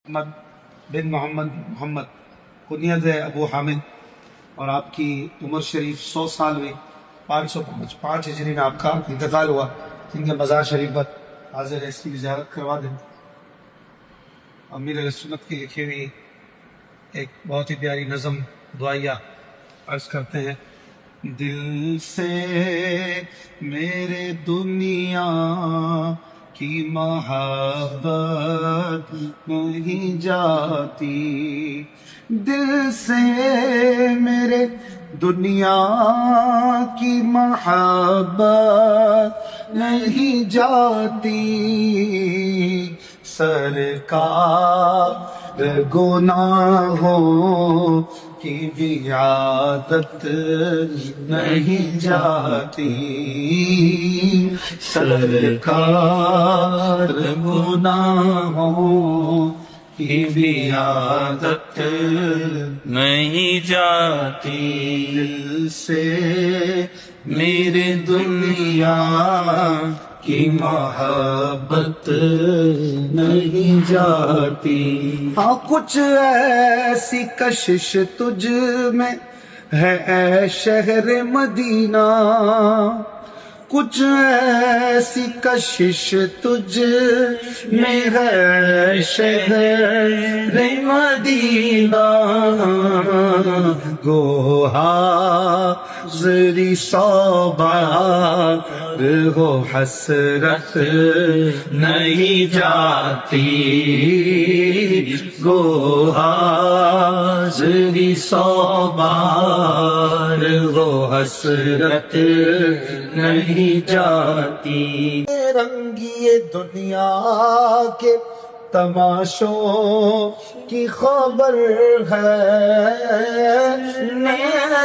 محمد بن محمد کنیت ہے ابو حامد، اور آپ کی عمر شریف 100 سال میں 505 ہجری میں آپ کا انتقال ہوا، جن کے مزار شریف پر حاضر ہے، اس کی زیارت کروا دیں۔ امیر اہل سنت کی لکھی ہوئی ایک بہت ہی پیاری نظم دعائیہ عرض کرتے ہیں۔ دل سے میرے دنیا کی محبت نہیں جاتی، دل سے میرے دنیا کی محبت نہیں جاتی، سرکار گناہوں کی بھی عادت نہیں جاتی، سرکار گناہوں کی بھی عادت نہیں جاتی، دل سے میرے دنیا کی محبت نہیں جاتی۔ ہاں کچھ ایسی کشش تجھ میں ہے اے شہر مدینہ، کچھ ایسی کشش تجھ میں ہے شہر مدینہ، گو حاضری صوبار ہو حسرت نہیں جاتی، گو حاضری صوبار ہو حسرت نہیں جاتی۔ رنگی دنیا کے تماشوں کی خبر ہے،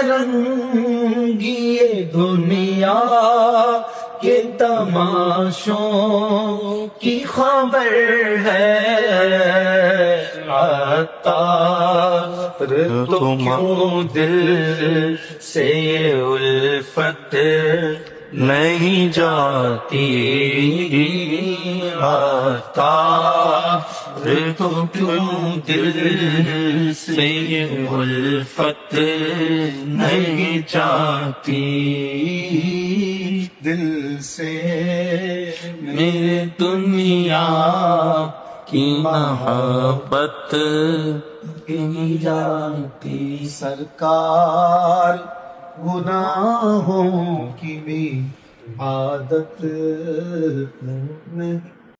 رنگی دنیا کے تماشوں کی خبر ہے، عطار تو کیوں دل سے الفت نہیں جاتی، عطار تو کیوں دل سے الفت نہیں جاتی، دل سے میرے دنیا کی محبت نہیں جاتی، سرکار گناہوں کی بھی عادت نہیں